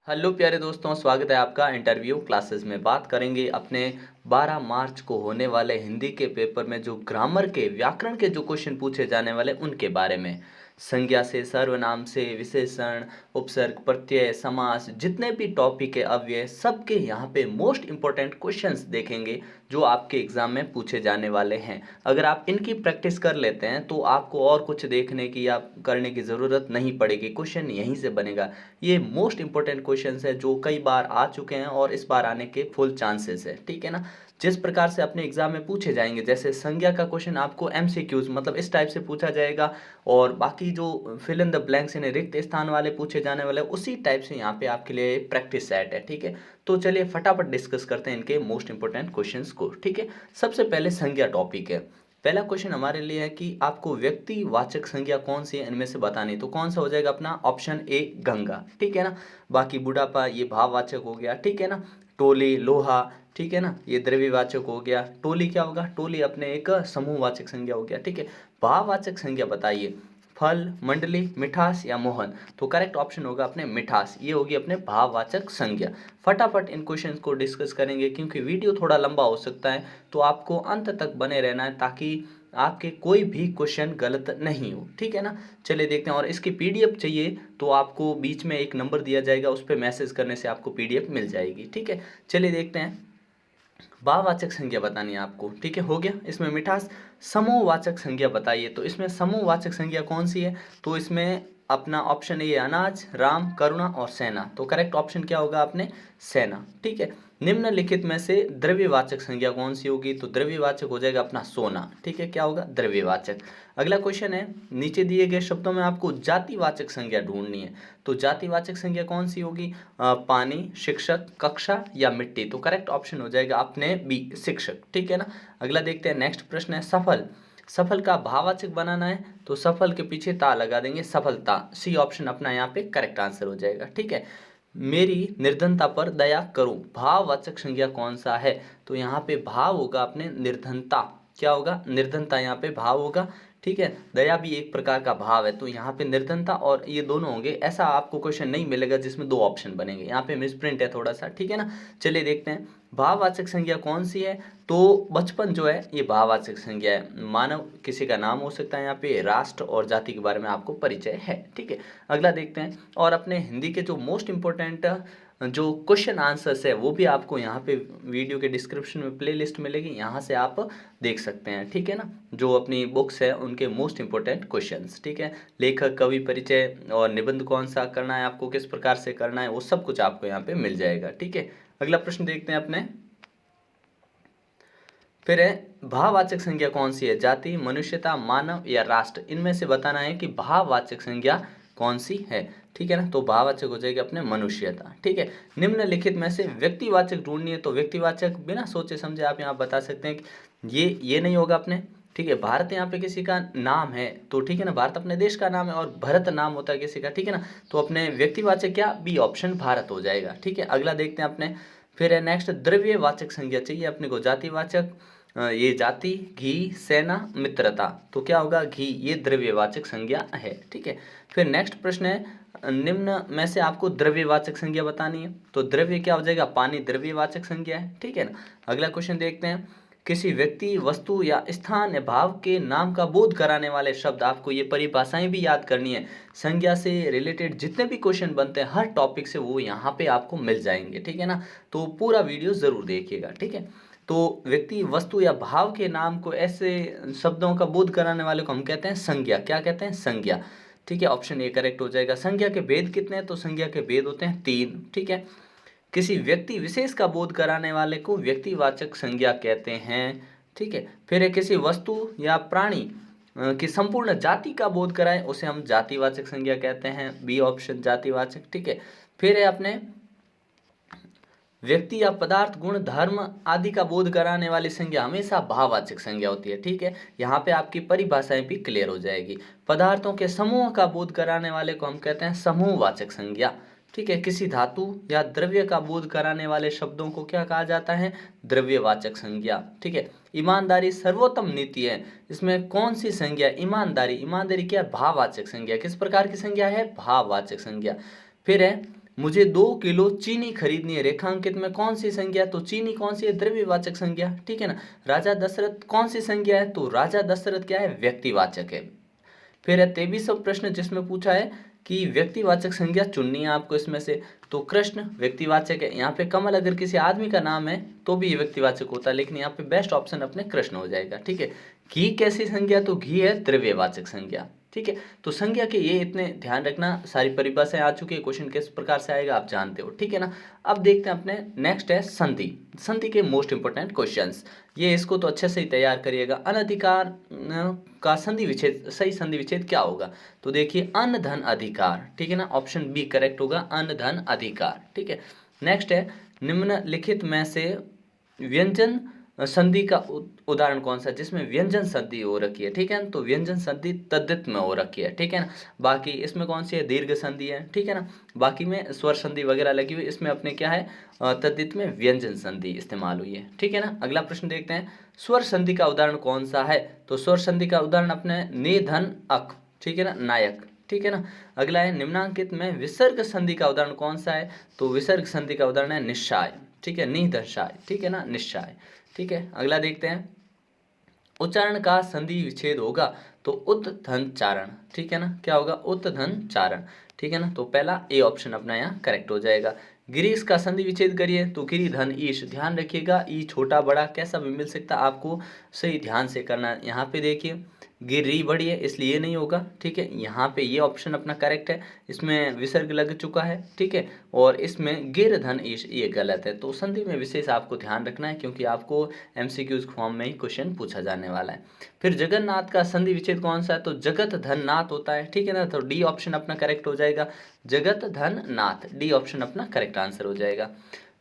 Hello प्यारे दोस्तों, स्वागत है आपका इंटरव्यू क्लासेस में। बात करेंगे अपने 12 मार्च को होने वाले हिंदी के पेपर में जो ग्रामर के व्याकरण के जो क्वेश्चन पूछे जाने वाले उनके बारे में। संज्ञा से, सर्वनाम से, विशेषण, उपसर्ग, प्रत्यय, समास, जितने भी टॉपिक है अव्यय, सबके यहाँ पे मोस्ट इंपॉर्टेंट क्वेश्चंस देखेंगे जो आपके एग्जाम में पूछे जाने वाले हैं। अगर आप इनकी प्रैक्टिस कर लेते हैं तो आपको और कुछ देखने की या करने की ज़रूरत नहीं पड़ेगी, क्वेश्चन यहीं से बनेगा। ये मोस्ट इंपॉर्टेंट क्वेश्चंस है जो कई बार आ चुके हैं और इस बार आने के फुल चांसेस है, ठीक है ना। जिस प्रकार से अपने एग्जाम में पूछे जाएंगे, जैसे संज्ञा का क्वेश्चन आपको एमसीक्यूज मतलब इस टाइप से पूछा जाएगा, और बाकी जो फिल इन द ब्लैंक्स यानी रिक्त स्थान वाले पूछे जाने वाले उसी टाइप से यहाँ पे आपके लिए प्रैक्टिस सेट है, ठीक है। तो चलिए फटाफट डिस्कस करते हैं इनके मोस्ट इंपॉर्टेंट क्वेश्चंस को, ठीक है। सबसे पहले संज्ञा टॉपिक है। पहला क्वेश्चन हमारे लिए है कि आपको व्यक्तिवाचक संज्ञा कौन सी है इनमें से बतानी। तो कौन सा हो जाएगा अपना ऑप्शन ए गंगा, ठीक है ना। बाकी बुढ़ापा ये भाववाचक हो गया, ठीक है ना। टोली, लोहा, ठीक है ना, ये द्रव्यवाचक हो गया। टोली क्या होगा, टोली अपने एक समूहवाचक संज्ञा हो गया, ठीक है। भाववाचक संज्ञा बताइए, फल, मंडली, मिठास या मोहन। तो करेक्ट ऑप्शन होगा अपने मिठास, ये होगी अपने भाववाचक संज्ञा। फटाफट इन क्वेश्चंस को डिस्कस करेंगे क्योंकि वीडियो थोड़ा लंबा हो सकता है, तो आपको अंत तक बने रहना है ताकि आपके कोई भी क्वेश्चन गलत नहीं हो, ठीक है ना। चलिए देखते हैं। और इसकी पीडीएफ चाहिए तो आपको बीच में एक नंबर दिया जाएगा, उस पर मैसेज करने से आपको पीडीएफ मिल जाएगी, ठीक है। चलिए देखते हैं। भाववाचक संज्ञा बतानी है आपको, ठीक है, हो गया। इसमें मिठास। समूहवाचक संज्ञा बताइए, तो इसमें समूहवाचक संज्ञा कौन सी है। तो इसमें अपना ऑप्शन ए अनाज, राम, करुणा और सेना। तो करेक्ट ऑप्शन क्या होगा आपने सेना, ठीक है। निम्नलिखित में से द्रव्यवाचक संज्ञा कौन सी होगी। तो द्रव्यवाचक हो जाएगा अपना सोना, ठीक है। क्या होगा द्रव्यवाचक। अगला क्वेश्चन है, नीचे दिए गए शब्दों में आपको जातिवाचक संज्ञा ढूंढनी है। तो जातिवाचक संज्ञा कौन सी होगी। पानी, शिक्षक, कक्षा या मिट्टी। तो करेक्ट ऑप्शन हो जाएगा अपने बी शिक्षक, ठीक है ना। अगला देखते हैं। नेक्स्ट प्रश्न है सफल। सफल का भाववाचक बनाना है तो सफल के पीछे ता लगा देंगे, सफलता। सी ऑप्शन अपना यहाँ पे करेक्ट आंसर हो जाएगा, ठीक है। मेरी निर्धनता पर दया करो, भाववाचक संज्ञा कौन सा है। तो यहाँ पे भाव होगा अपने निर्धनता। क्या होगा निर्धनता, यहाँ पे भाव होगा, ठीक है। दया भी एक प्रकार का भाव है, तो यहाँ पे निर्धनता और ये दोनों होंगे। ऐसा आपको क्वेश्चन नहीं मिलेगा जिसमें दो ऑप्शन बनेंगे, यहाँ पे मिसप्रिंट है थोड़ा सा, ठीक है ना। चलिए देखते हैं भाववाचक संज्ञा कौन सी है। तो बचपन जो है ये भाववाचक संज्ञा है। मानव किसी का नाम हो सकता है, यहाँ पे राष्ट्र और जाति के बारे में आपको परिचय है, ठीक है। अगला देखते हैं। और अपने हिंदी के जो मोस्ट इंपॉर्टेंट जो क्वेश्चन आंसर्स है वो भी आपको यहाँ पे वीडियो के डिस्क्रिप्शन में प्लेलिस्ट मिलेगी, यहाँ से आप देख सकते हैं, ठीक है ना। जो अपनी बुक्स है उनके मोस्ट इंपॉर्टेंट क्वेश्चंस, ठीक है। लेखक, कवि परिचय और निबंध कौन सा करना है आपको, किस प्रकार से करना है, वो सब कुछ आपको यहाँ पे मिल जाएगा, ठीक है। अगला प्रश्न देखते हैं अपने। फिर है भाववाचक संज्ञा कौन सी है, जाति, मनुष्यता, मानव या राष्ट्र। इनमें से बताना है कि भाववाचक संज्ञा कौन सी है, ठीक है ना। तो भाववाचक हो जाएगी अपने मनुष्यता, ठीक है। निम्नलिखित में से व्यक्तिवाचक ढूंढनी है, तो व्यक्तिवाचक बिना सोचे समझे आप यहाँ बता सकते हैं कि ये नहीं होगा अपने, ठीक है। भारत यहाँ पे किसी का नाम है तो ठीक है ना, भारत अपने देश का नाम है, और भरत नाम होता है किसी का, ठीक है ना। तो अपने व्यक्तिवाचक क्या बी ऑप्शन भारत हो जाएगा, ठीक है। अगला देखते हैं अपने। फिर है नेक्स्ट द्रव्यवाचक संज्ञा चाहिए अपने को, जातिवाचक। ये जाति, घी, सेना, मित्रता। तो क्या होगा घी, ये द्रव्यवाचक संज्ञा है, ठीक है। फिर नेक्स्ट प्रश्न है निम्न में से आपको द्रव्यवाचक संज्ञा बतानी है। तो द्रव्य क्या हो जाएगा, पानी द्रव्यवाचक संज्ञा है, ठीक है ना। अगला क्वेश्चन देखते हैं। किसी व्यक्ति, वस्तु या स्थान या भाव के नाम का बोध कराने वाले शब्द, आपको ये परिभाषाएं भी याद करनी है। संज्ञा से रिलेटेड जितने भी क्वेश्चन बनते हैं हर टॉपिक से वो यहाँ पे आपको मिल जाएंगे, ठीक है ना। तो पूरा वीडियो जरूर देखिएगा, ठीक है। तो व्यक्ति, वस्तु या भाव के नाम को, ऐसे शब्दों का बोध कराने वाले को हम कहते हैं संज्ञा। क्या कहते हैं, संज्ञा, ठीक है। ऑप्शन ए करेक्ट हो जाएगा। संज्ञा के भेद कितने हैं, तो संज्ञा के भेद होते हैं 3, ठीक है। किसी व्यक्ति विशेष का बोध कराने वाले को व्यक्तिवाचक संज्ञा कहते हैं, ठीक है। फिर है किसी वस्तु या प्राणी की संपूर्ण जाति का बोध कराए उसे हम जातिवाचक संज्ञा कहते हैं, बी ऑप्शन जातिवाचक, ठीक है। फिर है अपने व्यक्ति या पदार्थ, गुण, धर्म आदि का बोध कराने वाली संज्ञा हमेशा भाववाचक संज्ञा होती है, ठीक है। यहाँ पे आपकी परिभाषाएं भी क्लियर हो जाएगी। पदार्थों के समूह का बोध कराने वाले को हम कहते हैं समूहवाचक संज्ञा, ठीक है। किसी धातु या द्रव्य का बोध कराने वाले शब्दों को क्या कहा जाता है, द्रव्यवाचक संज्ञा, ठीक है। ईमानदारी सर्वोत्तम नीति है, इसमें कौन सी संज्ञा, ईमानदारी। ईमानदारी क्या है, भाववाचक संज्ञा। किस प्रकार की संज्ञा है, भाववाचक संज्ञा। फिर है मुझे 2 किलो चीनी खरीदनी है, रेखांकित में कौन सी संज्ञा है, तो चीनी कौन सी है, द्रव्यवाचक संज्ञा, ठीक है ना। राजा दशरथ कौन सी संज्ञा है, तो राजा दशरथ क्या है, व्यक्तिवाचक है। फिर है 23वां प्रश्न जिसमें पूछा है कि व्यक्तिवाचक संज्ञा चुननी है आपको इसमें से, तो कृष्ण व्यक्तिवाचक है। यहाँ पे कमल अगर किसी आदमी का नाम है तो भी ये व्यक्तिवाचक होता है, लेकिन यहाँ पे बेस्ट ऑप्शन अपने कृष्ण हो जाएगा, ठीक है। घी कैसी संज्ञा, तो घी है द्रव्यवाचक संज्ञा, ठीक है। तो संज्ञा के ये इतने ध्यान रखना, सारी परिभाषाएं आ चुकी है, क्वेश्चन किस प्रकार से आएगा आप जानते हो, ठीक है ना। अब देखते हैं अपने नेक्स्ट है संधि। संधि के मोस्ट इंपोर्टेंट क्वेश्चंस, ये इसको तो अच्छे से ही तैयार करिएगा। अनधिकार का संधि विच्छेद, सही संधि विच्छेद क्या होगा, तो देखिए अन धन अधिकार, ठीक है ना, ऑप्शन बी करेक्ट होगा, अन धन अधिकार, ठीक है। नेक्स्ट है निम्नलिखित में से व्यंजन संधि का उदाहरण कौन सा है, जिसमें व्यंजन संधि हो रखी है, ठीक है ना, तो व्यंजन संधि तद्धित में हो रखी है, ठीक है ना। बाकी इसमें कौन सी है, दीर्घ संधि है, ठीक है ना। बाकी में स्वर संधि वगैरह लगी हुई, इसमें अपने क्या है, तद्धित में व्यंजन संधि इस्तेमाल हुई है, ठीक है ना। अगला प्रश्न देखते हैं, स्वर संधि का उदाहरण कौन सा है, तो स्वर संधि का उदाहरण अपने ने धन अक, ठीक है ना, नायक, ठीक है ना। अगला है निम्नांकित में विसर्ग संधि का उदाहरण कौन सा है, तो विसर्ग संधि का उदाहरण है निश्चाय, ठीक है, निधर्षाय, ठीक है ना, निश्चाय, ठीक है। अगला देखते हैं, उच्चारण का संधि विच्छेद होगा तो उत्धन चारण, ठीक है ना, क्या होगा, उत्धन चारण, ठीक है ना। तो पहला ए ऑप्शन अपना यहाँ करेक्ट हो जाएगा। गिरीश का संधि विच्छेद करिए तो गिरी धन ईश, ध्यान रखिएगा ई छोटा बड़ा कैसा भी मिल सकता है, आपको सही ध्यान से करना है। यहाँ पे देखिए गिरी बड़ी है इसलिए ये नहीं होगा, ठीक है। यहाँ पे ये ऑप्शन अपना करेक्ट है, इसमें विसर्ग लग चुका है, ठीक है। और इसमें गिर धन ईश ये गलत है। तो संधि में विशेष आपको ध्यान रखना है, क्योंकि आपको एमसीक्यूज फॉर्म में ही क्वेश्चन पूछा जाने वाला है। फिर जगन्नाथ का संधि विच्छेद कौन सा है, तो जगत धन नाथ होता है, ठीक है ना। तो डी ऑप्शन अपना करेक्ट हो जाएगा, जगत धन नाथ, डी ऑप्शन अपना करेक्ट आंसर हो जाएगा।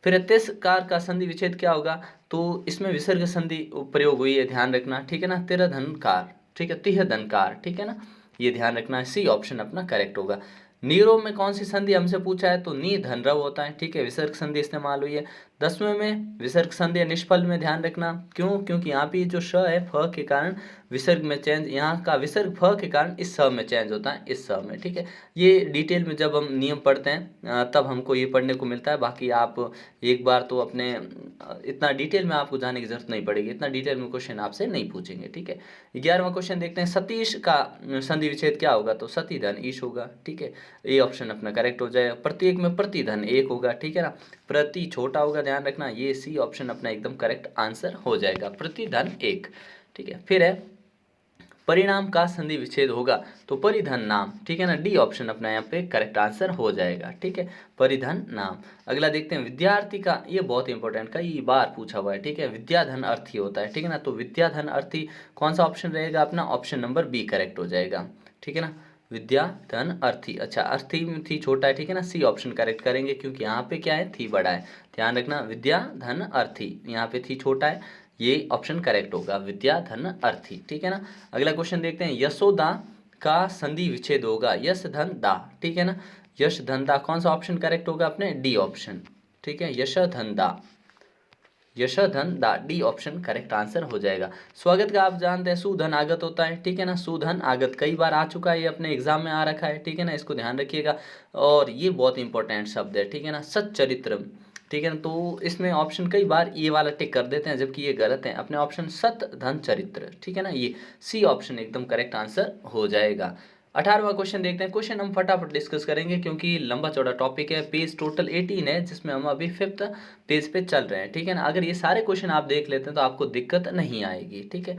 फिर तिरस्कार का संधि विच्छेद क्या होगा, तो इसमें विसर्ग संधि प्रयोग हुई है, ध्यान रखना, ठीक है ना। तिर धनकार, ठीक है, तिह धनकार, ठीक है ना, ये ध्यान रखना है, सी ऑप्शन अपना करेक्ट होगा। नीरो में कौन सी संधि हमसे पूछा है, तो नी धनरव होता है, ठीक है, विसर्ग संधि इस्तेमाल हुई है। 10वें में विसर्ग संधि निष्फल में ध्यान रखना, क्यों, क्योंकि यहाँ पे जो श है फ के कारण विसर्ग में चेंज, यहाँ का विसर्ग फ के कारण इस स में चेंज होता है, इस स में, ठीक है। ये डिटेल में जब हम नियम पढ़ते हैं तब हमको ये पढ़ने को मिलता है। बाकी आप एक बार तो अपने इतना डिटेल में आपको जाने की जरूरत नहीं पड़ेगी, इतना डिटेल में क्वेश्चन आपसे नहीं पूछेंगे, ठीक है। 11वां क्वेश्चन देखते हैं, सतीश का संधि विच्छेद क्या होगा, तो सती धन ईश होगा, ठीक है, ए ऑप्शन अपना करेक्ट हो जाएगा। प्रत्येक में प्रतिधन एक होगा, ठीक है ना, प्रति छोटा होगा, ध्यान रखना, ये सी ऑप्शन अपना एकदम करेक्ट आंसर हो जाएगा, प्रतिधन एक, ठीक है। फिर है परिणाम का संधि विच्छेद होगा तो परिधन नाम, ठीक है ना, डी ऑप्शन अपना यहाँ पे करेक्ट आंसर हो जाएगा, ठीक है, परिधन नाम। अगला देखते हैं विद्यार्थी का, ये बहुत इंपॉर्टेंट का ये बार पूछा हुआ है, ठीक है, विद्याधन अर्थी होता है, ठीक है ना। तो विद्याधन अर्थी कौन सा ऑप्शन रहेगा अपना, ऑप्शन नंबर बी करेक्ट हो जाएगा, ठीक है ना, विद्याधन अर्थी। अच्छा अर्थी में थी छोटा है, ठीक है ना, सी ऑप्शन करेक्ट करेंगे, क्योंकि यहाँ पे क्या है, थी बड़ा है, ध्यान रखना, विद्याधन अर्थी, यहाँ पे थी छोटा है, ये ऑप्शन करेक्ट होगा, विद्या धन अर्थी, ठीक है ना। अगला क्वेश्चन देखते हैं, यशोदा का संधि विच्छेद होगा, यश धन दा, ठीक है ना, यश धन दा कौन सा ऑप्शन करेक्ट होगा अपने, डी ऑप्शन, ठीक है, यश धन दा, यश धन दा, डी ऑप्शन करेक्ट आंसर हो जाएगा। स्वागत का आप जानते हैं सुधन आगत होता है, ठीक है ना, सुधन आगत कई बार आ चुका है, ये अपने एग्जाम में आ रखा है, ठीक है ना, इसको ध्यान रखिएगा। और ये बहुत इंपॉर्टेंट शब्द है, ठीक है ना, सच्चरित्र, ठीक है ना। तो इसमें ऑप्शन कई बार ये वाला टिक कर देते हैं, जबकि ये गलत है, अपने ऑप्शन सत धन चरित्र, ठीक है ना, ये सी ऑप्शन एकदम करेक्ट आंसर हो जाएगा। 18वां क्वेश्चन देखते हैं, क्वेश्चन हम फटाफट डिस्कस करेंगे क्योंकि लंबा चौड़ा टॉपिक है, पेज टोटल 18 है, जिसमें हम अभी 5th पेज पे चल रहे हैं, ठीक है ना। अगर ये सारे क्वेश्चन आप देख लेते हैं तो आपको दिक्कत नहीं आएगी, ठीक है।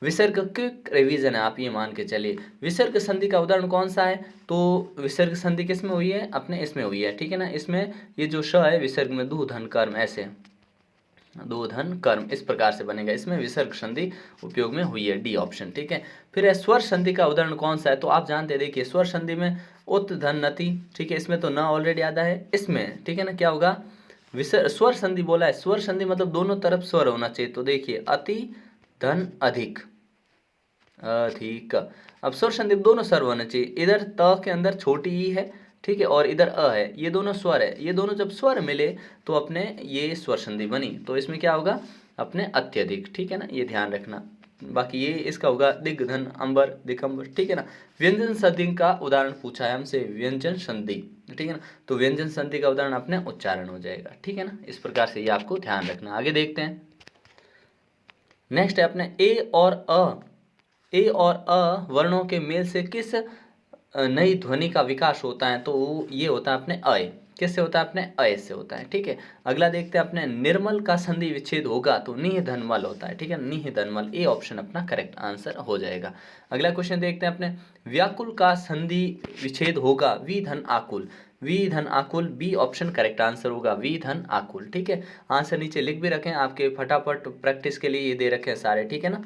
विसर्ग क्विक रिवीजन है, आप ये मान के चलिए। विसर्ग संधि का उदाहरण कौन सा है, तो विसर्ग संधि किस में हुई है, अपने इसमें हुई है, ठीक है ना। इसमें ये जो श है विसर्ग में दू धन कर्म, ऐसे दो धन कर्म इस प्रकार से बनेगा, इसमें विसर्ग संधि उपयोग में हुई है, डी ऑप्शन, ठीक है। फिर है स्वर संधि का उदाहरण कौन सा है, तो आप जानते हैं, देखिए स्वर संधि में उत धन नति, ठीक है, इसमें तो न ऑलरेडी आधा है इसमें, ठीक है ना, क्या होगा, स्वर संधि बोला है, स्वर संधि मतलब दोनों तरफ स्वर होना चाहिए, तो देखिए अति धन अधिक, अधिक। अब स्वर संधि दोनों स्वर होने चाहिए, इधर त के अंदर छोटी ई है, ठीक है, और इधर अ है, ये दोनों स्वर है, ये दोनों जब स्वर मिले तो अपने ये स्वर संधि बनी, तो इसमें क्या होगा अपने अत्यधिक, ठीक है ना, ये ध्यान रखना। बाकी ये इसका होगा दिग्धन अंबर दिगंबर, ठीक है ना। व्यंजन संधि का उदाहरण पूछा है हमसे, व्यंजन संधि, ठीक है ना। तो व्यंजन संधि का उदाहरण अपने उच्चारण हो जाएगा, ठीक है ना। इस प्रकार से ये आपको ध्यान रखना। आगे देखते हैं। नेक्स्ट है अपने ए और अ वर्णों के मेल से किस नई ध्वनि का विकास होता है, तो ये होता है अपने अय। किससे होता है? अपने अय से होता है, ठीक है। अगला देखते हैं अपने निर्मल का संधि विच्छेद होगा तो निह धनमल होता है, ठीक है। निह धनमल, ए ऑप्शन अपना करेक्ट आंसर हो जाएगा। अगला क्वेश्चन देखते हैं अपने व्याकुल का संधि विच्छेद होगा वी धन आकुल। वी धन आकुल, बी ऑप्शन करेक्ट आंसर होगा, वी धन आकुल, ठीक है। आंसर नीचे लिख भी रखें आपके फटाफट प्रैक्टिस के लिए, ये दे रखे हैं सारे, ठीक है ना।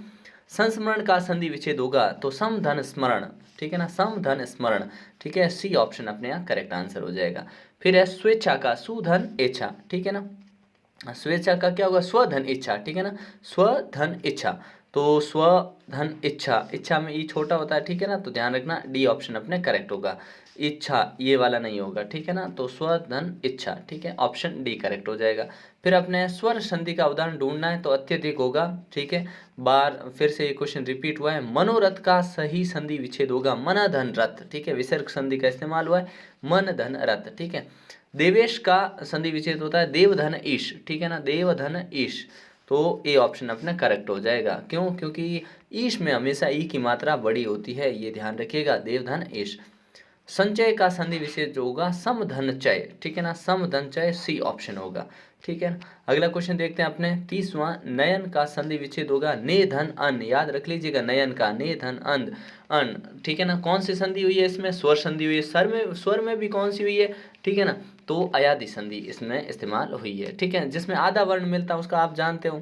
संस्मरण का संधि विच्छेद होगा तो समधन स्मरण, ठीक है ना, समधन स्मरण, ठीक है। सी ऑप्शन अपने यहाँ करेक्ट आंसर हो जाएगा। फिर है स्वेच्छा का सुधन इच्छा, ठीक है ना। स्वेच्छा का क्या होगा? स्वधन इच्छा, ठीक है ना, स्वधन इच्छा। तो स्वधन इच्छा, इच्छा में ई छोटा होता है, ठीक है ना, तो ध्यान रखना डी ऑप्शन अपने करेक्ट होगा। इच्छा ये वाला नहीं होगा, ठीक है ना, तो स्वधन इच्छा, ठीक है, ऑप्शन डी करेक्ट हो जाएगा। फिर अपने स्वर संधि का उदाहरण ढूंढना है तो अत्यधिक होगा, ठीक है। बार फिर से ये क्वेश्चन रिपीट हुआ है। मनोरथ का सही संधि विच्छेद होगा मन धन रथ, ठीक है, विसर्ग संधि का इस्तेमाल हुआ है, मन धन रथ, ठीक है। देवेश का संधि विच्छेद होता है देवधन ईश, ठीक है ना, देवधन ईश। तो ए ऑप्शन अपना करेक्ट हो जाएगा। क्यों? क्योंकि ईश में हमेशा ई की मात्रा बड़ी होती है, ये ध्यान रखिएगा, देवधन ईश। संचय का संधि विशेष जो होगा समधनचय, ठीक है ना, समधनचय, सी ऑप्शन होगा, ठीक है ना। अगला क्वेश्चन देखते हैं अपने 30वां। नयन का संधि विच्छेद होगा ने धन अन, याद रख लीजिएगा नयन का ने धन अन अन, ठीक है ना। कौन सी संधि हुई है इसमें? स्वर संधि हुई है। स्वर में भी कौन सी हुई है? ठीक है ना, तो अयादि संधि इसमें इस्तेमाल हुई है, ठीक है। जिसमें आधा वर्ण मिलता है उसका आप जानते हो,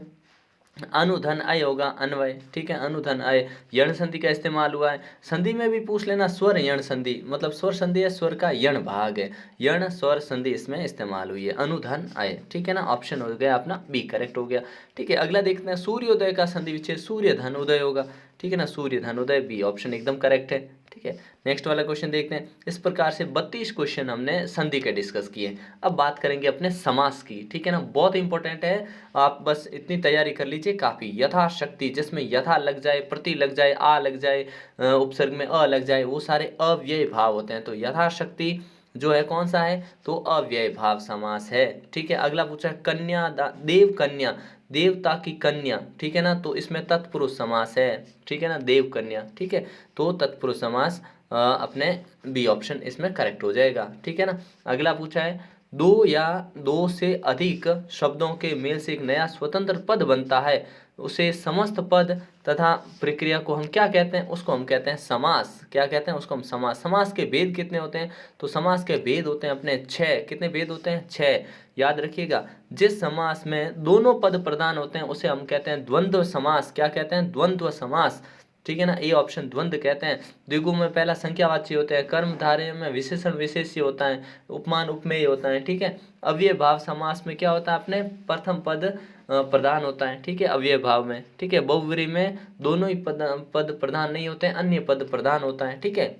अनुधन अय होगा, अन्वय, ठीक है, अनुधन अय। यण संधि का इस्तेमाल हुआ है। संधि में भी पूछ लेना स्वर यण संधि, मतलब स्वर संधि है, स्वर का यण भाग है, यण स्वर संधि इसमें इस्तेमाल हुई है, अनुधन अय, ठीक है ना, ऑप्शन हो गया अपना बी करेक्ट हो गया, ठीक है। अगला देखते हैं सूर्योदय का संधि विच्छेद सूर्य धन उदय होगा, ठीक है ना, सूर्य धन उदय, बी ऑप्शन एकदम करेक्ट है, ठीक है। नेक्स्ट वाला क्वेश्चन देखते हैं। इस प्रकार से 32 क्वेश्चन हमने संधि के डिस्कस किए। अब बात करेंगे अपने समास की, ठीक है ना, बहुत इंपॉर्टेंट है, आप बस इतनी तैयारी कर लीजिए काफ़ी। यथाशक्ति, जिसमें यथा लग जाए, प्रति लग जाए, आ लग जाए, उपसर्ग में अ लग जाए, वो सारे अव्यय भाव होते हैं। तो यथाशक्ति जो है कौन सा है? तो अव्यय भाव समास है, ठीक है। अगला पूछा है कन्या देव कन्या, देवता की कन्या, ठीक है ना, तो इसमें तत्पुरुष समास है, ठीक है ना, देव कन्या, ठीक है, तो तत्पुरुष समास अपने बी ऑप्शन इसमें करेक्ट हो जाएगा, ठीक है ना। अगला पूछा है दो या दो से अधिक शब्दों के मेल से एक नया स्वतंत्र पद बनता है, उसे समस्त पद तथा प्रक्रिया को हम क्या कहते हैं? उसको हम कहते हैं समास। क्या कहते हैं? उसको हम समास। समास के भेद कितने होते हैं? तो समास के भेद होते हैं अपने 6। कितने भेद होते हैं? 6। याद रखिएगा, जिस समास में दोनों पद प्रधान होते हैं उसे हम कहते हैं द्वंद्व समास। क्या कहते हैं? द्वंद्व समास, ठीक है ना, ए ऑप्शन द्वंद्व कहते हैं। द्विगु में पहला संख्यावाची होते हैं, कर्मधारय में विशेषण विशेष्य होता है, उपमान उपमेय होता है, ठीक है। अव्यय भाव समास में क्या होता है? अपने प्रथम पद प्रधान होता है, ठीक है, अव्यय भाव में, ठीक है। बहुव्रीहि में दोनों ही पद प्रधान नहीं होते हैं, अन्य पद प्रधान होता है, ठीक है।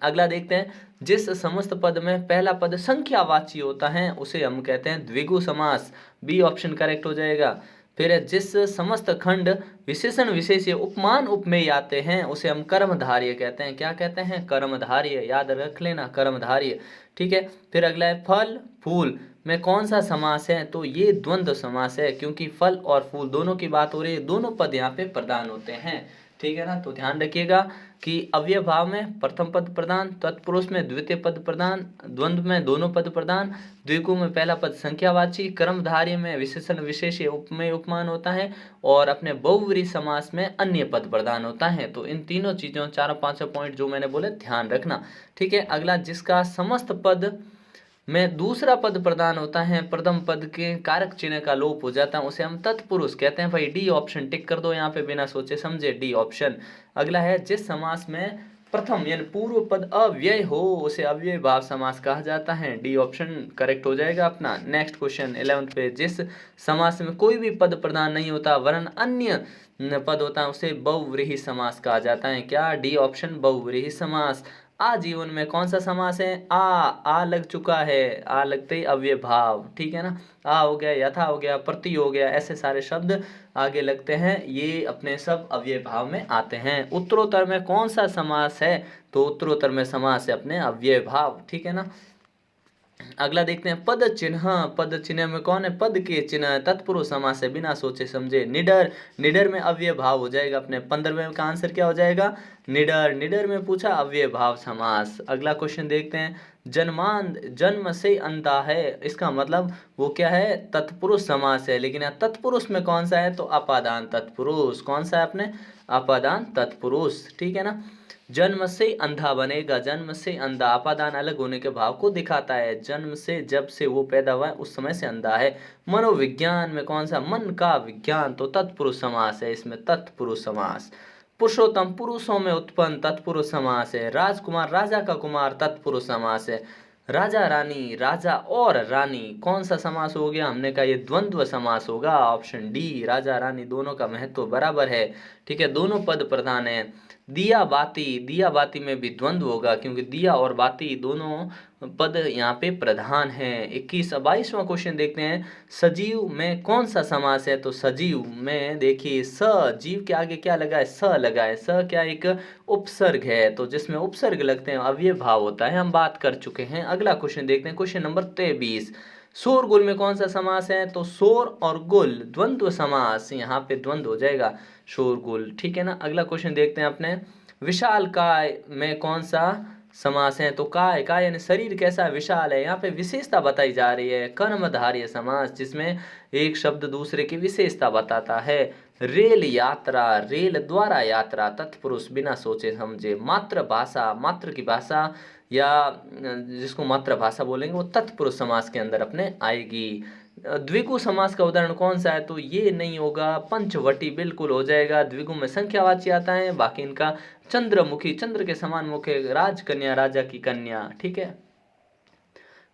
अगला देखते हैं, जिस समस्त पद में पहला पद संख्यावाची होता है उसे हम कहते हैं द्विगु समास, बी ऑप्शन करेक्ट हो जाएगा। फिर जिस समस्त खंड विशेषण विशेष्य उपमान उपमेय आते हैं उसे हम कर्मधारय कहते हैं। क्या कहते हैं? कर्मधारय, याद रख लेना, कर्मधारय, ठीक है। फिर अगला है फल फूल में कौन सा समास है? तो ये द्वंद्व समास है, क्योंकि फल और फूल दोनों की बात हो रही है, दोनों पद यहाँ पे प्रदान होते हैं, ठीक है ना। तो ध्यान रखिएगा कि अव्यय भाव में प्रथम पद प्रदान, तत्पुरुष में द्वितीय पद प्रदान, द्वंद्व में दोनों पद प्रदान, द्विगु में पहला पद संख्यावाची, कर्मधारय में विशेषण विशेष्य उपमेय उपमान होता है, और अपने बहुव्रीहि समास में अन्य पद प्रदान होता है। तो इन तीनों चीज़ों, चारों पांचों पॉइंट जो मैंने बोले ध्यान रखना, ठीक है। अगला, जिसका समस्त पद में दूसरा पद प्रदान होता है, प्रथम पद के कारक चिन्ह का लोप हो जाता है, उसे हम तत्पुरुष कहते हैं। भाई डी ऑप्शन टिक कर दो यहाँ पे बिना सोचे समझे, डी ऑप्शन। अगला है, जिस समास में प्रथम यानी पूर्व पद अव्यय हो उसे अव्यय भाव समास कहा जाता है, डी ऑप्शन करेक्ट हो जाएगा अपना। नेक्स्ट क्वेश्चन 11th पे, जिस समास में कोई भी पद प्रदान नहीं होता वरन अन्य पद होता है उसे बहुव्रीहि समास कहा जाता है। क्या? डी ऑप्शन, बहुव्रीहि समास। आजीवन में कौन सा समास है? आ लग चुका है, आ लगते ही अव्यय भाव, ठीक है ना, आ हो गया, यथा हो गया, प्रति हो गया, ऐसे सारे शब्द आगे लगते हैं, ये अपने सब अव्यय भाव में आते हैं। उत्तरोत्तर में कौन सा समास है? तो उत्तरोत्तर में समास है अपने अव्यय भाव, ठीक है ना। अगला देखते हैं पद चिन्ह। पद चिन्ह में कौन है? पद के चिन्ह तत्पुरुष समास है, बिना सोचे समझे। निडर, निडर में अव्यय भाव हो जाएगा अपने 15वें का आंसर क्या हो जाएगा? निडर। निडर में पूछा अव्यय भाव समास। अगला क्वेश्चन देखते हैं जन्मांध, जन्म से अंधा है, इसका मतलब वो क्या है? तत्पुरुष समास है, लेकिन यहाँ तत्पुरुष में कौन सा है? तो अपादान तत्पुरुष। कौन सा है अपने? अपादान तत्पुरुष, ठीक है ना। जन्म से अंधा बनेगा, जन्म से अंधा अपादान अलग होने के भाव को दिखाता है। जन्म से, जब से वो पैदा हुआ है उस समय से अंधा है। मनोविज्ञान में कौन सा? मन का विज्ञान, तो तत्पुरुष समास है, इसमें तत्पुरुष समास। पुरुषोत्तम, पुरुषों में उत्पन्न, तत्पुरुष समास है। राजकुमार, राजा का कुमार, तत्पुरुष समास है। राजा रानी, राजा और रानी, कौन सा समास हो गया? हमने कहा ये द्वंद्व समास होगा, ऑप्शन डी। राजा रानी दोनों का महत्व बराबर है, ठीक है, दोनों पद प्रधान है। दिया बाती, दिया बाती में भी द्वंद्व होगा, क्योंकि दिया और बाती दोनों पद यहाँ पे प्रधान हैं। 22वां क्वेश्चन देखते हैं सजीव में कौन सा समास है? तो सजीव में देखिए सजीव के आगे क्या लगा है? स लगा है। स क्या? एक उपसर्ग है, तो जिसमें उपसर्ग लगते हैं अव्यय भाव होता है, हम बात कर चुके हैं। अगला क्वेश्चन देखते हैं, क्वेश्चन नंबर 23। शोरगुल में कौन सा समास है? तो शोर और गुल द्वंद्व समास, यहाँ पे द्वंद्व हो जाएगा शोरगुल, ठीक है ना। अगला क्वेश्चन देखते हैं अपने विशाल काय में कौन सा समास है? तो काय, काय यानी शरीर कैसा है? विशाल है। यहाँ पे विशेषता बताई जा रही है, कर्मधारय समास, जिसमें एक शब्द दूसरे की विशेषता बताता है। रेल यात्रा, रेल द्वारा यात्रा, तत्पुरुष, बिना सोचे समझे। मातृभाषा, मातृ की भाषा या जिसको मातृभाषा बोलेंगे वो तत्पुरुष समास के अंदर अपने आएगी। द्विगु समास का उदाहरण कौन सा है? तो ये नहीं होगा, पंचवटी बिल्कुल हो जाएगा। द्विगु में संख्यावाची आता है, बाकी इनका चंद्रमुखी, चंद्र के समान मुख है। राजकन्या, राजा की कन्या, ठीक है।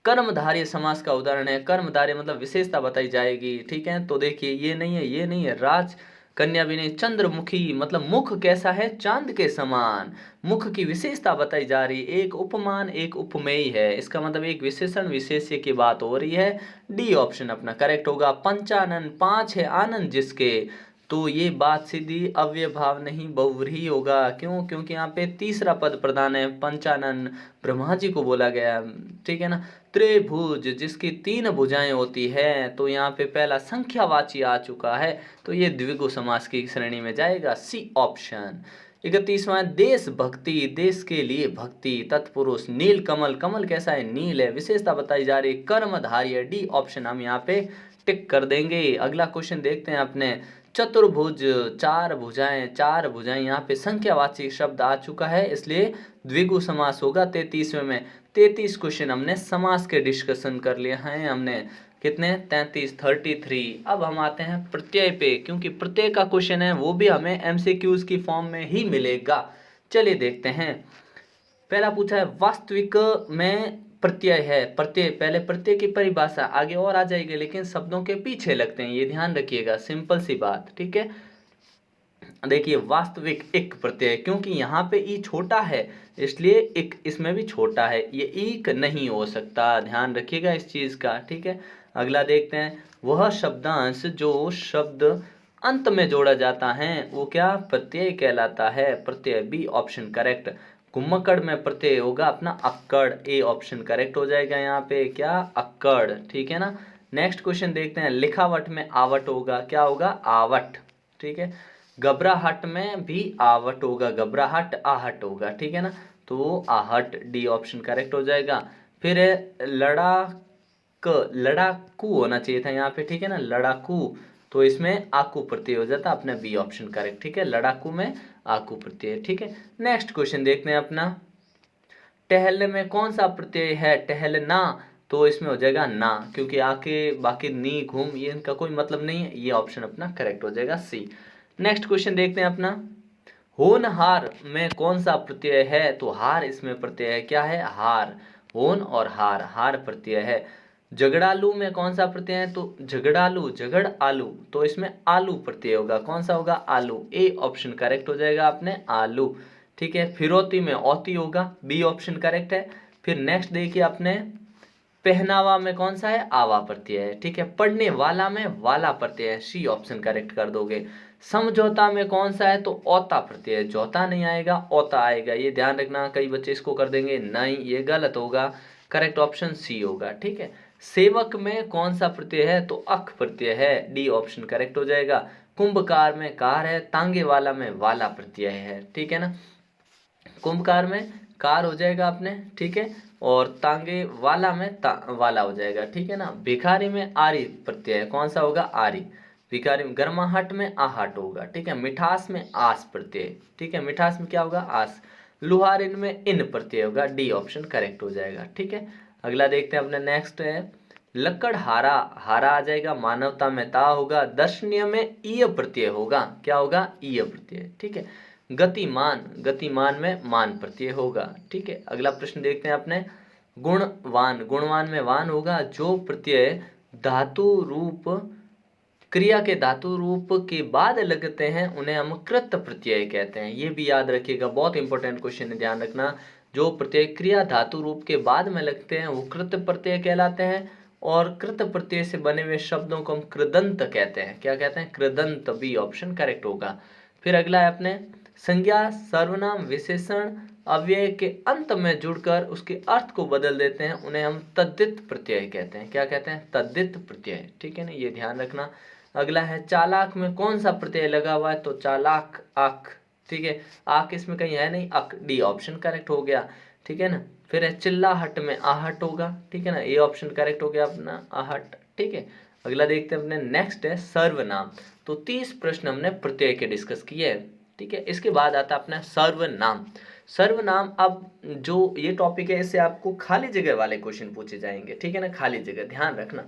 कर्मधारय समास का उदाहरण है, कर्मधारय मतलब विशेषता बताई जाएगी, ठीक है। तो देखिए ये नहीं है, ये नहीं है, राज कन्या भी नहीं। चंद्रमुखी मतलब मुख कैसा है? चांद के समान। मुख की विशेषता बताई जा रही है, एक उपमान एक उपमेय है, इसका मतलब एक विशेषण विशेष्य की बात हो रही है। डी ऑप्शन अपना करेक्ट होगा। पंचानन, 5 है आनंद जिसके, तो ये बात सीधी अव्यय भाव नहीं बहुव्रीहि होगा। क्यों? क्योंकि यहाँ पे तीसरा पद प्रधान है, पंचानन ब्रह्मा जी को बोला गया, ठीक है ना। त्रिभुज जिसकी 3 भुजाएं होती है, तो यहाँ पे पहला संख्यावाची आ चुका है, तो ये द्विगु समास की श्रेणी में जाएगा, सी ऑप्शन। 31वां देशभक्ति, देश के लिए भक्ति, तत्पुरुष। नील कमल, कमल कैसा है? नील है, विशेषता बताई जा रही है। कर्मधारय, डी ऑप्शन हम यहाँ पे टिक कर देंगे। अगला क्वेश्चन देखते हैं अपने चतुर्भुज, 4 भुजाएं, 4 भुजाएं, यहाँ पे संख्यावाची शब्द आ चुका है, इसलिए द्विगु समास होगा 33वें में। 33 क्वेश्चन हमने समास के डिस्कशन कर लिए हैं हमने, कितने? 33। अब हम आते हैं प्रत्यय पे, क्योंकि प्रत्यय का क्वेश्चन है वो भी हमें एमसीक्यूज की फॉर्म में ही मिलेगा। चलिए देखते हैं। पहला पूछा है वास्तविक में प्रत्यय है। प्रत्यय, पहले प्रत्यय की परिभाषा आगे और आ जाएगी, लेकिन शब्दों के पीछे लगते हैं, ये ध्यान रखिएगा, सिंपल सी बात, ठीक है। देखिए वास्तविक एक प्रत्यय, क्योंकि यहाँ पे ई छोटा है इसलिए एक इसमें भी छोटा है, ये एक नहीं हो सकता, ध्यान रखिएगा इस चीज का, ठीक है। अगला देखते हैं, वह शब्दांश जो शब्द अंत में जोड़ा जाता है वो क्या? प्रत्यय कहलाता है। प्रत्यय, बी ऑप्शन करेक्ट। कुम्मकड़ में प्रत्यय होगा अपना अक्कड़, ए ऑप्शन करेक्ट हो जाएगा यहाँ पे, क्या? अक्कड़, ठीक है ना। नेक्स्ट क्वेश्चन देखते हैं, लिखावट में आवट होगा, क्या होगा? आवट, ठीक है। घबराहट में भी आवट होगा, घबराहट आहट होगा, ठीक है ना, तो आहट, डी ऑप्शन करेक्ट हो जाएगा। फिर लड़ाक, लड़ाकू होना चाहिए था यहाँ पे, ठीक है ना, लड़ाकू, तो इसमें आकू प्रत्यय हो जाता अपना, बी ऑप्शन करेक्ट, ठीक है, लड़ाकू में आकू प्रत्यय, ठीक है। नेक्स्ट क्वेश्चन देखते हैं अपना, टहलने में कौन सा प्रत्यय है? टहलना, तो इसमें हो जाएगा ना, क्योंकि आके बाकी नी घूम ये इनका कोई मतलब नहीं है, ये ऑप्शन अपना करेक्ट हो जाएगा, सी। नेक्स्ट क्वेश्चन देखते हैं अपना, होनहार में कौन सा प्रत्यय है? तो हार इसमें प्रत्यय है, क्या है? हार, होन और हार, हार प्रत्यय है। झगड़ालू में कौन सा प्रत्यय है? तो झगड़ालू, झगड़ आलू, तो इसमें आलू प्रत्यय होगा, कौन सा होगा? आलू, ए ऑप्शन करेक्ट हो जाएगा अपने, आलू, ठीक है। फिरौती में औती होगा, बी ऑप्शन करेक्ट है। फिर नेक्स्ट देखिए अपने, पहनावा में कौन सा है? आवा प्रत्यय है, ठीक है। पढ़ने वाला में वाला प्रत्यय है, सी ऑप्शन करेक्ट कर दोगे। समझौता में कौन सा है? तो औता प्रत्यय है, जोता नहीं आएगा, औता आएगा, ये ध्यान रखना, कई बच्चे इसको कर देंगे, नहीं ये गलत होगा, करेक्ट ऑप्शन सी होगा। ठीक है, सेवक में कौन सा प्रत्यय है, तो अक प्रत्यय है, डी ऑप्शन करेक्ट हो जाएगा। कुंभकार में कार है, तांगे वाला में वाला प्रत्यय है। ठीक है ना, कुंभकार में कार हो जाएगा अपने, ठीक है, और तांगे वाला में वाला हो जाएगा। ठीक है ना, भिखारी में आरी प्रत्यय है, कौन सा होगा, आरी। भिखारी में गर्माहट में आहट होगा। ठीक है, मिठास में आस प्रत्यय। ठीक है, मिठास में क्या होगा, आस। लुहारिन में इन प्रत्यय होगा, डी ऑप्शन करेक्ट हो जाएगा। ठीक है, अगला देखते हैं अपने नेक्स्ट है लकड़हारा, हारा आ जाएगा, मानवता में ता होगा, दर्शनीय में ईय प्रत्यय होगा, क्या होगा, ईय प्रत्यय। ठीक है, गतिमान, गतिमान में मान प्रत्यय होगा। ठीक है, अगला प्रश्न देखते हैं अपने गुणवान, गुणवान में वान होगा, जो प्रत्यय धातु रूप क्रिया के धातु रूप के बाद लगते हैं उन्हें हम कृत प्रत्यय कहते हैं। ये भी याद रखिएगा, बहुत इंपॉर्टेंट क्वेश्चन है, ध्यान रखना। जो प्रत्यय क्रिया धातु रूप के बाद में लगते हैं वो कृत प्रत्यय कहलाते हैं, और कृत प्रत्यय से बने हुए शब्दों को हम कृदंत कहते हैं। क्या कहते हैं, कृदंत, बी ऑप्शन करेक्ट होगा। फिर अगला है अपने संज्ञा सर्वनाम विशेषण अव्यय के अंत में जुड़कर उसके अर्थ को बदल देते हैं, उन्हें हम तद्धित प्रत्यय कहते हैं। क्या कहते हैं, तद्धित प्रत्यय। ठीक है ना, ये ध्यान रखना। अगला है चालाक में कौन सा प्रत्यय लगा हुआ है, तो चालाक आक। ठीक है, आक इसमें कहीं है नहीं, अक, डी ऑप्शन करेक्ट हो गया। ठीक है ना, फिर है चिल्लाहट में आहट होगा। ठीक है ना, ये ऑप्शन करेक्ट हो गया अपना, आहट। ठीक है, अगला देखते हैं अपने नेक्स्ट है सर्वनाम। तो 30 प्रश्न हमने प्रत्यय के डिस्कस किए हैं। ठीक है, इसके बाद आता है अपना सर्वनाम। सर्वनाम, अब जो ये टॉपिक है इससे आपको खाली जगह वाले क्वेश्चन पूछे जाएंगे। ठीक है ना, खाली जगह ध्यान रखना।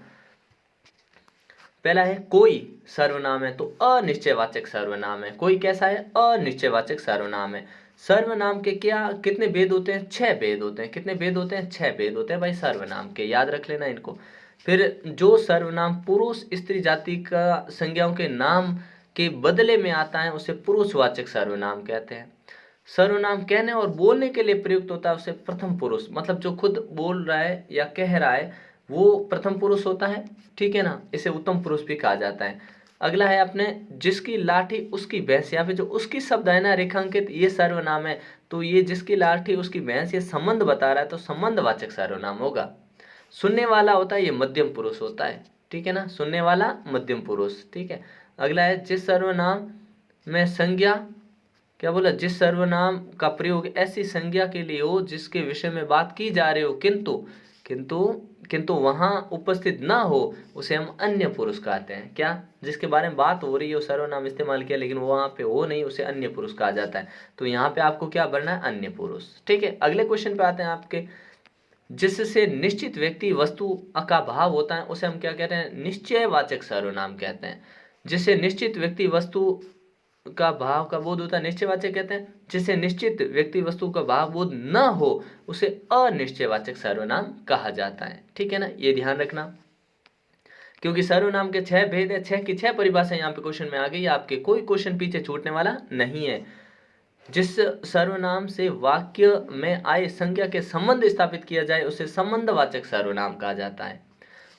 पहला है कोई सर्वनाम है, तो अनिश्चयवाचक सर्वनाम है। कोई कैसा है, अनिश्चयवाचक सर्वनाम है। सर्वनाम के क्या कितने भेद होते हैं, 6 भेद होते हैं। कितने भेद होते हैं, 6 भेद होते हैं भाई सर्वनाम के, याद रख लेना इनको। फिर जो सर्वनाम पुरुष स्त्री जाति का संज्ञाओं के नाम के बदले में आता है उसे पुरुषवाचक सर्वनाम कहते हैं। सर्वनाम कहने और बोलने के लिए प्रयुक्त होता है उसे प्रथम पुरुष, मतलब जो खुद बोल रहा है या कह रहा है वो प्रथम पुरुष होता है। ठीक है ना, इसे उत्तम पुरुष भी कहा जाता है। अगला है अपने जिसकी लाठी उसकी भैंस, या फिर जो उसकी शब्द है ना रेखांकित, ये सर्वनाम है। तो ये जिसकी लाठी उसकी भैंस, ये संबंध बता रहा है तो संबंधवाचक सर्वनाम होगा। सुनने वाला होता है, ये मध्यम पुरुष होता है। ठीक है ना, सुनने वाला मध्यम पुरुष। ठीक है, अगला है जिस सर्वनाम में संज्ञा, क्या बोला, जिस सर्वनाम का प्रयोग ऐसी संज्ञा के लिए हो जिसके विषय में बात की जा रही हो किंतु किंतु किंतु वहां उपस्थित ना हो, उसे हम अन्य पुरुष कहते हैं। क्या, जिसके बारे में बात हो रही है, सर्वनाम इस्तेमाल किया लेकिन वो वहां पे हो नहीं, उसे अन्य पुरुष कहा जाता है। तो यहाँ पे आपको क्या भरना है, अन्य पुरुष। ठीक है, अगले क्वेश्चन पे आते हैं आपके। जिससे निश्चित व्यक्ति वस्तु का भाव होता है उसे हम क्या कहते हैं, निश्चयवाचक सर्वनाम कहते हैं। जिससे निश्चित व्यक्ति वस्तु का भाव का बोध होता है, निश्चयवाचक कहते हैं। जिसे निश्चित व्यक्ति वस्तु का भाव बोध न हो उसे अनिश्चयवाचक सर्वनाम कहा जाता है। ठीक है ना, ये ध्यान रखना, क्योंकि सर्वनाम के 6 भेद है, 6 की 6 परिभाषा यहाँ पे क्वेश्चन में आ गई आपके, कोई क्वेश्चन पीछे छूटने वाला नहीं है। जिस सर्वनाम से वाक्य में आए संज्ञा के संबंध स्थापित किया जाए उसे संबंधवाचक सर्वनाम कहा जाता है।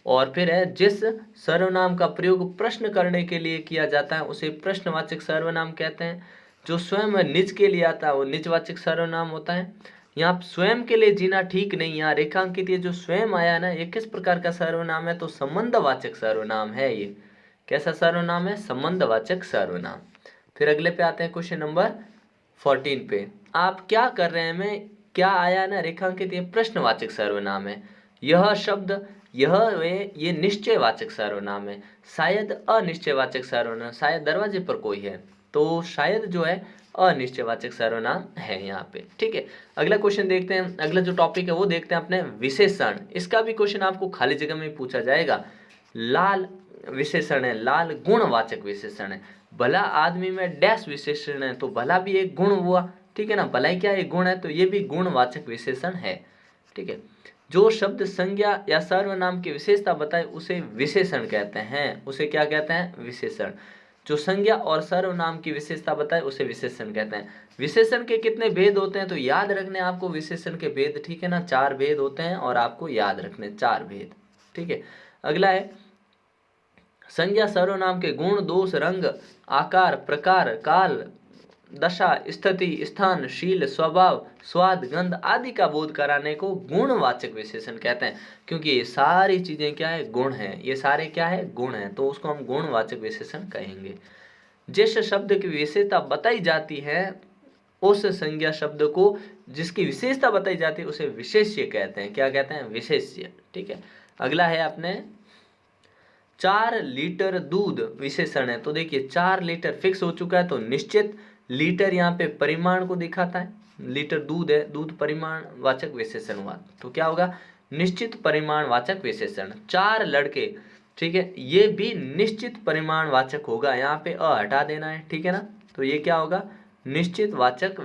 और फिर है जिस सर्वनाम का प्रयोग प्रश्न करने के लिए किया जाता है उसे प्रश्नवाचक सर्वनाम कहते हैं। जो स्वयं निज के लिए आता है वो निजवाचक सर्वनाम होता है। यहाँ स्वयं के लिए जीना ठीक नहीं, यहाँ रेखांकित ये जो स्वयं आया ना, ये किस प्रकार का सर्वनाम है, तो संबंधवाचक सर्वनाम है। ये कैसा सर्वनाम है, संबंधवाचक सर्वनाम। फिर अगले पे आते हैं क्वेश्चन नंबर 14 पे। आप क्या कर रहे हैं में क्या आया ना रेखांकित, ये प्रश्नवाचक सर्वनाम है। यह शब्द, यह वे, ये निश्चयवाचक सर्वनाम है। शायद अनिश्चयवाचक सर्वनाम, शायद दरवाजे पर कोई है, तो शायद जो है अनिश्चयवाचक सर्वनाम है यहाँ पे। ठीक है, अगला क्वेश्चन देखते हैं। अगला जो टॉपिक है वो देखते हैं अपने विशेषण। इसका भी क्वेश्चन आपको खाली जगह में पूछा जाएगा। लाल विशेषण है, लाल गुणवाचक विशेषण है। भला आदमी में डैश विशेषण है, तो भला भी एक गुण हुआ। ठीक है ना, भलाई क्या एक गुण है, तो ये भी गुणवाचक विशेषण है। ठीक है, जो शब्द संज्ञा या सर्वनाम की विशेषता बताए उसे विशेषण कहते हैं। उसे क्या कहते हैं, विशेषण। जो संज्ञा और सर्वनाम की विशेषता बताए उसे विशेषण कहते हैं। विशेषण के कितने भेद होते हैं, तो याद रखने आपको विशेषण के भेद। ठीक है ना, 4 भेद होते हैं और आपको याद रखने 4 भेद। ठीक है, अगला है संज्ञा सर्वनाम के गुण दोष रंग आकार प्रकार काल दशा, स्थिति, स्थान, शील, स्वभाव, स्वाद, गंध आदि का बोध कराने को गुणवाचक विशेषण कहते हैं। क्योंकि ये सारी चीजें क्या है, गुण हैं, ये सारे क्या है, गुण हैं, तो उसको हम गुणवाचक विशेषण कहेंगे। जिस शब्द की विशेषता बताई जाती है उस संज्ञा शब्द को, जिसकी विशेषता बताई जाती है उसे विशेष्य कहते हैं। क्या कहते हैं, विशेष्य। ठीक है, अगला है अपने 4 लीटर दूध विशेषण है। तो देखिए 4 लीटर फिक्स हो चुका है, तो निश्चित, लीटर यहाँ पे परिमाण को दिखाता है, लीटर दूध है, दूध परिमाण वाचक विशेषण हुआ, तो क्या होगा, निश्चित परिमाण वाचक विशेषण। 4 लड़के, ठीक है, ये भी निश्चित परिमाण वाचक होगा, यहाँ पे अ हटा देना है, ठीक है ना, तो ये क्या होगा, निश्चित वाचक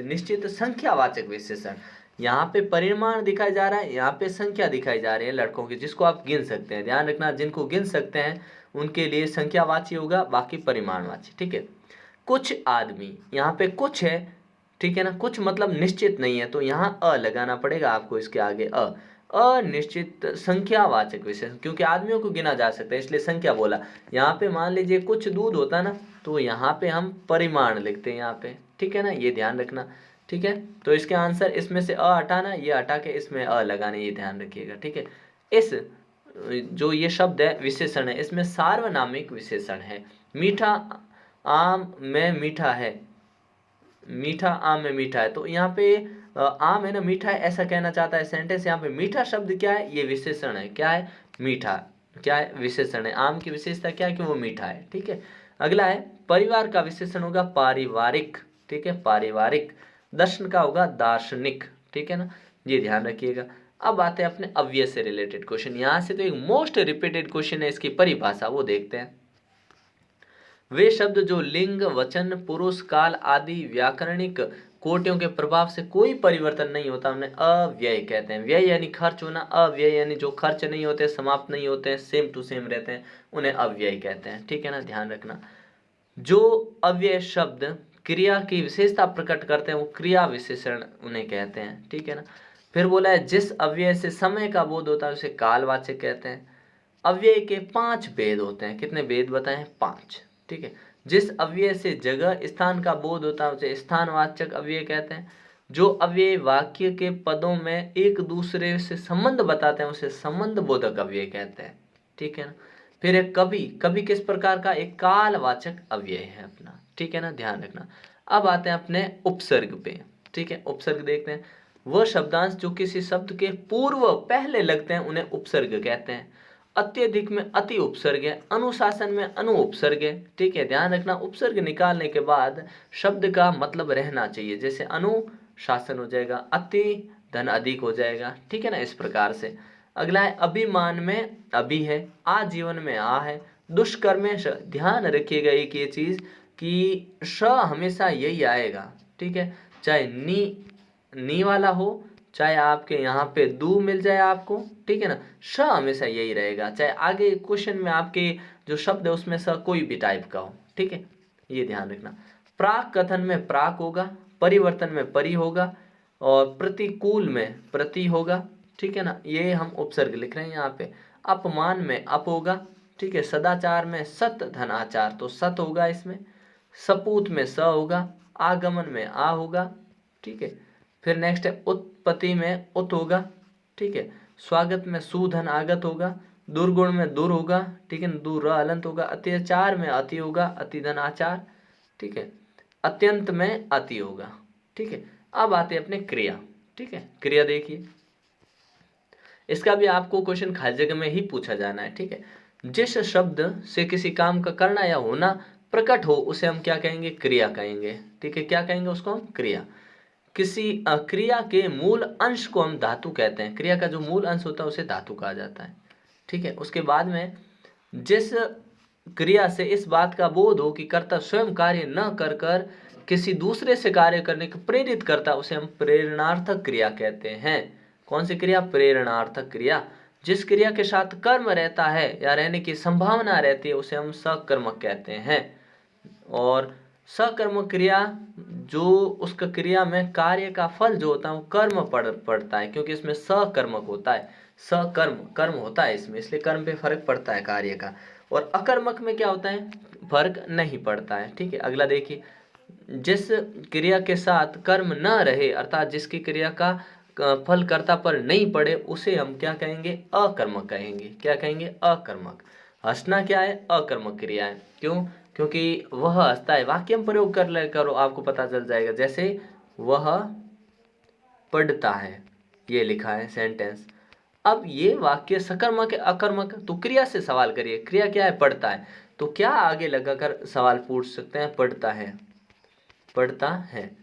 निश्चित संख्यावाचक विशेषण। यहाँ पे परिमाण दिखाया जा रहा है, यहाँ पे संख्या दिखाई जा रही है लड़कों की, जिसको आप गिन सकते हैं। ध्यान रखना, जिनको गिन सकते हैं उनके लिए संख्यावाची होगा, बाकी परिमाणवाची। ठीक है, कुछ आदमी, यहाँ पे कुछ है, ठीक है ना, कुछ मतलब निश्चित नहीं है, तो यहाँ अ लगाना पड़ेगा आपको, इसके आगे अनिश्चित संख्यावाचक विशेषण, क्योंकि आदमियों को गिना जा सकता है इसलिए संख्या बोला। यहाँ पे मान लीजिए कुछ दूध होता ना, तो यहाँ पे हम परिमाण लिखते हैं यहाँ पे, ठीक है ना, ये ध्यान रखना। ठीक है, तो इसके आंसर, इसमें से अ हटाना, ये हटा के इसमें अ लगाना, ये ध्यान रखिएगा। ठीक है, इस जो ये शब्द है विशेषण है, इसमें सार्वनामिक विशेषण है। मीठा आम में मीठा है, मीठा आम में मीठा है, तो यहाँ पे आम है ना, मीठा है, ऐसा कहना चाहता है सेंटेंस। यहाँ पे मीठा शब्द क्या है, ये विशेषण है, क्या है, मीठा, क्या है, विशेषण है। आम की विशेषता क्या है कि वो मीठा है। ठीक है, अगला है परिवार का विशेषण होगा पारिवारिक। ठीक है, पारिवारिक। दर्शन का होगा दार्शनिक। ठीक है ना, ये ध्यान रखिएगा। अब आते हैं अपने अव्यय से रिलेटेड क्वेश्चन। यहाँ से तो एक मोस्ट रिपीटेड क्वेश्चन है, इसकी परिभाषा वो देखते हैं। वे शब्द जो लिंग, वचन, पुरुष, काल आदि व्याकरणिक कोटियों के प्रभाव से कोई परिवर्तन नहीं होता, उन्हें अव्यय कहते हैं। व्यय यानी खर्च होना, अव्यय यानी जो खर्च नहीं होते, समाप्त नहीं होते हैं, सेम टू सेम रहते हैं, उन्हें अव्यय कहते हैं। ठीक है ना, ध्यान रखना। जो अव्यय शब्द क्रिया की विशेषता प्रकट करते हैं वो क्रिया विशेषण उन्हें कहते हैं। ठीक है ना, फिर बोला है जिस अव्यय से समय का बोध होता है उसे कालवाचक कहते हैं। अव्यय के 5 भेद होते हैं, कितने भेद बताएं, 5। ठीक है, जिस अव्यय से जगह स्थान का बोध होता है उसे स्थानवाचक अव्यय कहते हैं। जो अव्यय वाक्य के पदों में एक दूसरे से संबंध बताते हैं उसे संबंध बोधक अव्यय कहते हैं। ठीक है ना, फिर एक कवि, कवि किस प्रकार का, एक कालवाचक अव्यय है अपना। ठीक है ना, ध्यान रखना। अब आते हैं अपने उपसर्ग पे। ठीक है, उपसर्ग देखते हैं। वह शब्दांश जो किसी शब्द के पूर्व पहले लगते हैं उन्हें उपसर्ग कहते हैं। अत्यधिक में अति उपसर्ग है, अनुशासन में अनु उपसर्ग है। ठीक है, ध्यान रखना, उपसर्ग निकालने के बाद शब्द का मतलब रहना चाहिए, जैसे अनुशासन हो जाएगा, अति धन अधिक हो जाएगा। ठीक है ना, इस प्रकार से। अगला है अभिमान में अभी है, आजीवन में आ है, दुष्कर्म में श। ध्यान रखिएगा एक ये चीज कि श हमेशा यही आएगा। ठीक है, चाहे नी वाला हो, चाहे आपके यहाँ पे दू मिल जाए आपको, ठीक है ना, श हमेशा यही रहेगा, चाहे आगे क्वेश्चन में आपके जो शब्द है उसमें स कोई भी टाइप का हो। ठीक है, ये ध्यान रखना। प्राक कथन में प्राक होगा, परिवर्तन में परि होगा, और प्रतिकूल में प्रति होगा। ठीक है ना, ये हम उपसर्ग लिख रहे हैं यहाँ पे। अपमान में अप होगा। ठीक है, सदाचार में सत धन आचार, तो सत होगा इसमें। सपूत में स होगा, आगमन में आ होगा। ठीक है, फिर नेक्स्ट है उत्पत्ति में उत होगा। ठीक है, स्वागत में सुधन आगत होगा, दुर्गुण में दुर होगा। ठीक है, दूर अलंत होगा, अत्याचार में अति होगा, अति धन आचार। ठीक है, अत्यंत में अति होगा। ठीक है, अब आते हैं अपने क्रिया। ठीक है, क्रिया देखिए, इसका भी आपको क्वेश्चन खाली जगह में ही पूछा जाना है। ठीक है, जिस शब्द से किसी काम का करना या होना प्रकट हो उसे हम क्या कहेंगे, क्रिया कहेंगे। ठीक है, क्या कहेंगे उसको हम, क्रिया। किसी क्रिया के मूल अंश को हम धातु कहते हैं। क्रिया का जो मूल अंश होता है उसे धातु कहा जाता है। ठीक है, उसके बाद में जिस क्रिया से इस बात का बोध हो कि कर्ता स्वयं कार्य न कर कर किसी दूसरे से कार्य करने को प्रेरित करता उसे हम प्रेरणार्थक क्रिया कहते हैं। कौन सी क्रिया, प्रेरणार्थक क्रिया। जिस क्रिया के साथ कर्म रहता है या रहने की संभावना रहती है उसे हम सकर्मक कहते हैं। और सकर्म क्रिया, जो उसका क्रिया में कार्य का फल जो होता है वो कर्म पड़ता है, क्योंकि इसमें सकर्मक होता है, सकर्म कर्म होता है इसमें, इसलिए कर्म पे फर्क पड़ता है कार्य का। और अकर्मक में क्या होता है, फर्क नहीं पड़ता है। ठीक है, अगला देखिए, जिस क्रिया के साथ कर्म न रहे अर्थात जिसकी क्रिया का फल कर्ता पर नहीं पड़े उसे हम क्या कहेंगे? अकर्मक कहेंगे। क्या कहेंगे? अकर्मक। हंसना क्या है? अकर्मक क्रिया है। क्यों? क्योंकि वह हंसता है। वाक्य में प्रयोग कर ले करो, आपको पता चल जाएगा। जैसे वह पढ़ता है, ये लिखा है सेंटेंस। अब ये वाक्य सकर्मक है अकर्मक? तो क्रिया से सवाल करिए। क्रिया क्या है? पढ़ता है। तो क्या आगे लगाकर सवाल पूछ सकते हैं? पढ़ता है, पढ़ता है।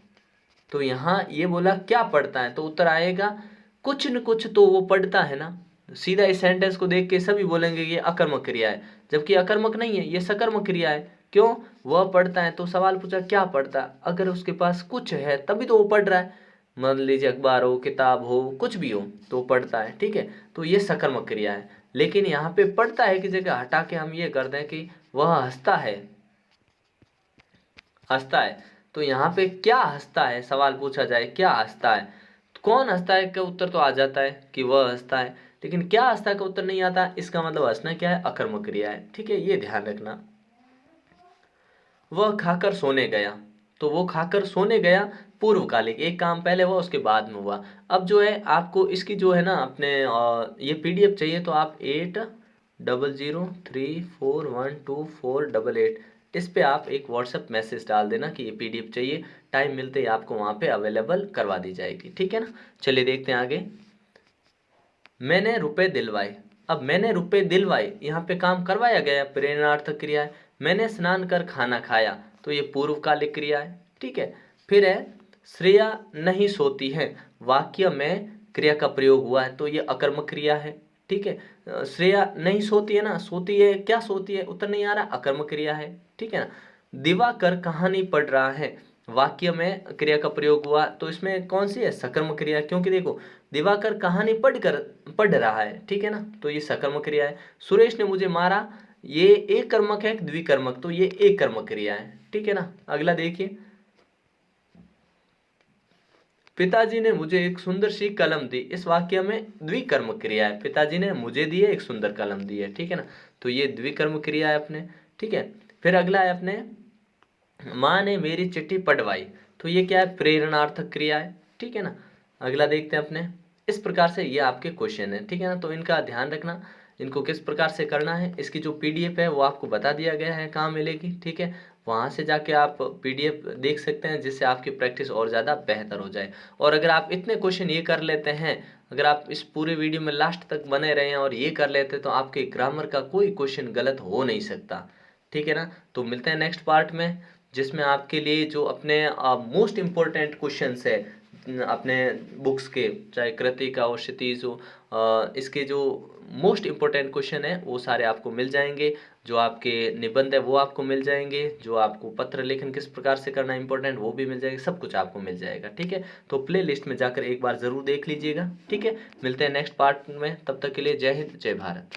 तो यहाँ ये बोला क्या पढ़ता है, तो उत्तर आएगा कुछ न कुछ तो वो पढ़ता है ना। सीधा इस सेंटेंस को देख के सभी बोलेंगे ये अकर्मक क्रिया है, जबकि अकर्मक नहीं है, ये सकर्मक क्रिया है। क्यों? वह पढ़ता है, तो सवाल पूछा क्या पढ़ता है। अगर उसके पास कुछ है तभी तो वो पढ़ रहा है। मान लीजिए अखबार हो, किताब हो, कुछ भी हो, तो पढ़ता है। ठीक है, तो ये सकर्मक क्रिया है। लेकिन यहाँ पे पढ़ता है की जगह हटा के हम ये कर दें कि वह हंसता है, हंसता है। तो यहाँ पे क्या हंसता है, सवाल पूछा जाए क्या हंसता है, कौन हंसता है का उत्तर तो आ जाता है कि वह हंसता है। लेकिन क्या हंसता है का उत्तर नहीं आता, इसका मतलब हंसना क्या है? अकर्मक क्रिया है। ठीक है, ये ध्यान रखना। वह खाकर सोने गया, तो वो खाकर सोने गया पूर्वकालिक, एक काम पहले हुआ उसके बाद में हुआ। अब जो है आपको इसकी जो है ना अपने ये पीडीएफ चाहिए तो आप 8003412488 इस पे आप एक व्हाट्सएप मैसेज डाल देना कि ये पीडीएफ चाहिए। टाइम मिलते ही आपको वहाँ पे अवेलेबल करवा दी जाएगी। ठीक है ना। चलिए देखते हैं आगे। मैंने रुपए दिलवाए। अब मैंने रुपए दिलवाए, यहाँ पे काम करवाया गया, प्रेरणार्थक क्रिया है। मैंने स्नान कर खाना खाया, तो ये पूर्वकालिक क्रिया है। ठीक है। फिर है श्रेया नहीं सोती है, वाक्य में क्रिया का प्रयोग हुआ है, तो ये अकर्मक क्रिया है। ठीक है। श्रेया नहीं सोती है ना, सोती है, क्या सोती है, उत्तर नहीं आ रहा, अकर्मक क्रिया है। ठीक है ना। दिवाकर कहानी पढ़ रहा है, वाक्य में क्रिया का प्रयोग हुआ, तो इसमें कौन सी है? सकर्मक क्रिया। क्योंकि देखो दिवाकर कहानी पढ़ रहा है। ठीक है ना, तो ये सकर्मक क्रिया है। सुरेश ने मुझे मारा, ये एक कर्मक है द्विकर्मक, तो ये एक कर्मक क्रिया है। ठीक है ना। अगला देखिए, पिताजी ने मुझे एक सुंदर सी कलम दी, इस वाक्य में द्विकर्मक क्रिया है। पिताजी ने मुझे दी है, एक सुंदर कलम दी है। ठीक है ना, तो ये द्विकर्मक क्रिया है अपने। ठीक है। फिर अगला है अपने माँ ने मेरी चिट्ठी पढ़वाई, तो ये क्या है? प्रेरणार्थक क्रिया है। ठीक है ना। अगला देखते हैं अपने। इस प्रकार से ये आपके क्वेश्चन है। ठीक है ना, तो इनका ध्यान रखना, इनको किस प्रकार से करना है। इसकी जो पीडीएफ है वो आपको बता दिया गया है कहाँ मिलेगी। ठीक है, वहाँ से जाके आप पीडीएफ देख सकते हैं, जिससे आपकी प्रैक्टिस और ज़्यादा बेहतर हो जाए। और अगर आप इतने क्वेश्चन ये कर लेते हैं, अगर आप इस पूरे वीडियो में लास्ट तक बने रहे हैं और ये कर लेते हैं, तो आपके ग्रामर का कोई क्वेश्चन गलत हो नहीं सकता। ठीक है ना। तो मिलते हैं नेक्स्ट पार्ट में, जिसमें आपके लिए जो अपने मोस्ट इम्पोर्टेंट क्वेश्चंस है अपने बुक्स के, चाहे कृतिका और क्षितिज हो, इसके जो मोस्ट इम्पोर्टेंट क्वेश्चन है वो सारे आपको मिल जाएंगे। जो आपके निबंध है वो आपको मिल जाएंगे, जो आपको पत्र लेखन किस प्रकार से करना है इंपॉर्टेंट वो भी मिल जाएगा, सब कुछ आपको मिल जाएगा। ठीक है, तो प्ले लिस्ट में जाकर एक बार ज़रूर देख लीजिएगा। ठीक है, मिलते हैं नेक्स्ट पार्ट में, तब तक के लिए जय हिंद जय भारत।